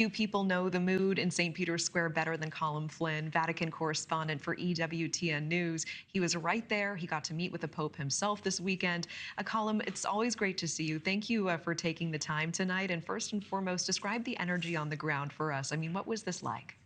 Few people know the mood in St. Peter's Square better than Colm Flynn, Vatican correspondent for EWTN News. He was right there. He got to meet with the Pope himself this weekend. Colm, it's always great to see you. Thank you for taking the time tonight. And first and foremost, describe the energy on the ground for us. I mean, what was this like?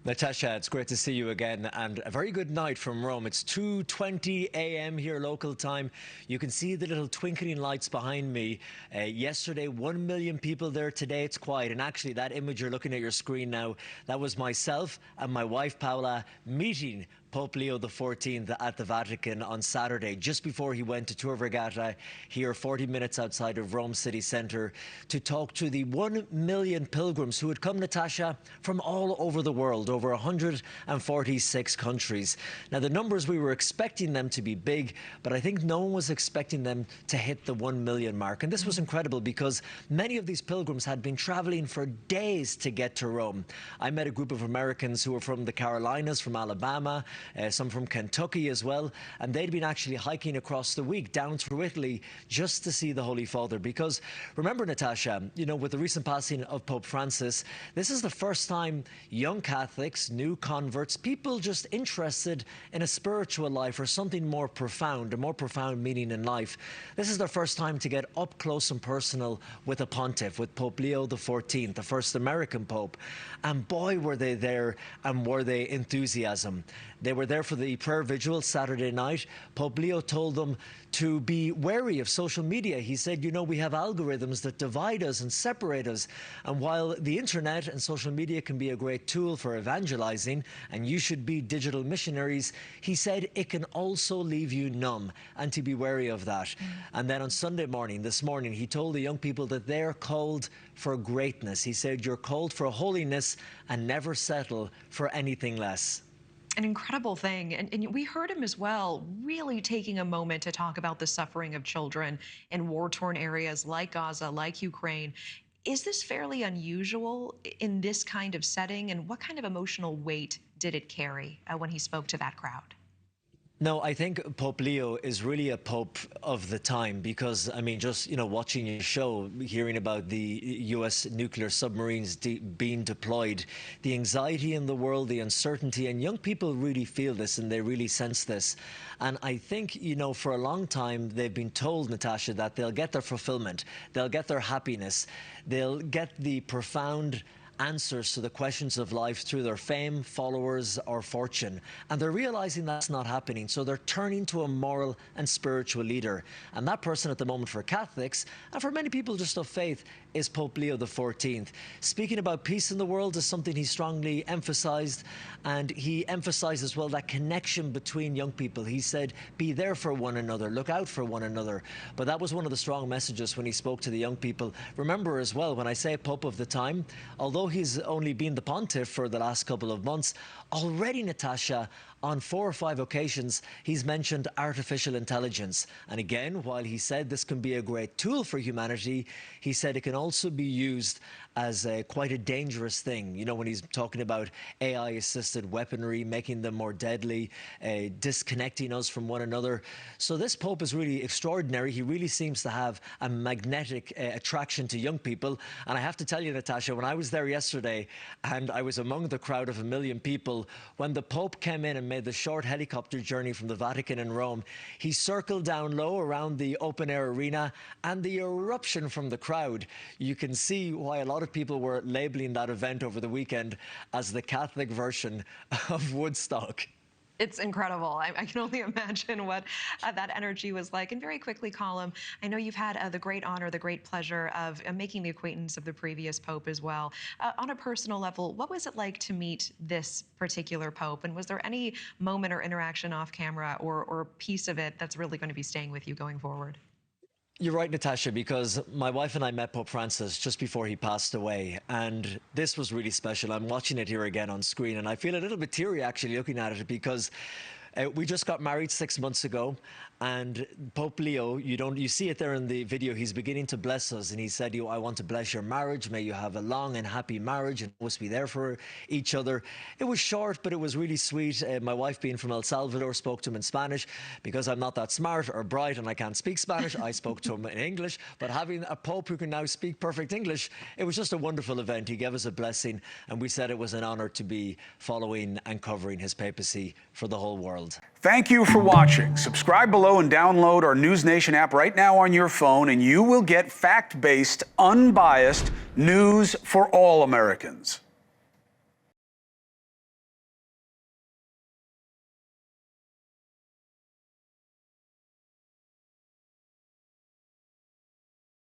Natasha, it's great to see you again, and a very good night from Rome. It's 2:20 a.m. here local time. You can see the little twinkling lights behind me. Yesterday, 1 million people there. Today it's quiet, and actually that image you're looking at your screen now, that was myself and my wife Paola meeting Pope Leo XIV at the Vatican on Saturday, just before he went to Tor Vergata here 40 minutes outside of Rome city centre to talk to the 1 million pilgrims who had come, Natasha, from all over the world, over 146 countries. Now, the numbers, we were expecting them to be big, but I think no one was expecting them to hit the 1 million mark. And this was incredible because many of these pilgrims had been travelling for days to get to Rome. I met a group of Americans who were from the Carolinas, from Alabama, some from Kentucky as well, and they'd been actually hiking across the week down through Italy just to see the Holy Father. Because remember, Natasha, you know, with the recent passing of Pope Francis, this is the first time young Catholics, new converts, people just interested in a spiritual life or something more profound, a more profound meaning in life. This is their first time to get up close and personal with a pontiff, with Pope Leo XIV, the first American Pope. And boy, were they there, and were they enthusiasm. They were there for the prayer vigil Saturday night. Pope Leo told them to be wary of social media. He said, you know, we have algorithms that divide us and separate us. And while the internet and social media can be a great tool for evangelizing, and you should be digital missionaries, he said it can also leave you numb, and to be wary of that. And then on Sunday morning, this morning, he told the young people that they're called for greatness. He said, you're called for holiness and never settle for anything less. An incredible thing. And we heard him as well, really taking a moment to talk about the suffering of children in war-torn areas like Gaza, like Ukraine. Is this fairly unusual in this kind of setting? And what kind of emotional weight did it carry when he spoke to that crowd? No, I think Pope Leo is really a pope of the time because, I mean, just, you know, watching your show, hearing about the U.S. nuclear submarines being deployed, the anxiety in the world, the uncertainty, and young people really feel this and they really sense this. And I think, you know, for a long time, they've been told, Natasha, that they'll get their fulfillment, they'll get their happiness, they'll get the profound answers to the questions of life through their fame, followers, or fortune. And they're realizing that's not happening. So they're turning to a moral and spiritual leader. And that person at the moment for Catholics, and for many people just of faith, is Pope Leo XIV. Speaking about peace in the world is something he strongly emphasized. And he emphasized as well that connection between young people. He said, be there for one another, look out for one another. But that was one of the strong messages when he spoke to the young people. Remember as well, when I say Pope of the time, although he's only been the pontiff for the last couple of months, already, Natasha, on 4 or 5 occasions, he's mentioned artificial intelligence. And again, while he said this can be a great tool for humanity, he said it can also be used as quite a dangerous thing. You know, when he's talking about AI-assisted weaponry, making them more deadly, disconnecting us from one another. So this Pope is really extraordinary. He really seems to have a magnetic attraction to young people. And I have to tell you, Natasha, when I was there yesterday and I was among the crowd of 1 million people, when the Pope came in and made the short helicopter journey from the Vatican in Rome, he circled down low around the open-air arena, and the eruption from the crowd, you can see why a lot of people were labeling that event over the weekend as the Catholic version of Woodstock. It's incredible. I can only imagine what that energy was like. And very quickly, Colm, I know you've had the great honor, the great pleasure of making the acquaintance of the previous Pope as well. On a personal level, what was it like to meet this particular Pope? And was there any moment or interaction off camera or piece of it that's really going to be staying with you going forward? You're right, Natasha, because my wife and I met Pope Francis just before he passed away, and this was really special. I'm watching it here again on screen, and I feel a little bit teary actually looking at it because we just got married 6 months ago, And Pope Leo, you see it there in the video, he's beginning to bless us, and he said, I want to bless your marriage. May you have a long and happy marriage and always be there for each other. It was short, but it was really sweet. My wife, being from El Salvador, spoke to him in Spanish. Because I'm not that smart or bright and I can't speak Spanish, I spoke to him in English. But having a Pope who can now speak perfect English, it was just a wonderful event. He gave us a blessing, and we said it was an honor to be following and covering his papacy for the whole world. Thank you for watching. Subscribe below and download our NewsNation app right now on your phone, and you will get fact-based, unbiased news for all Americans.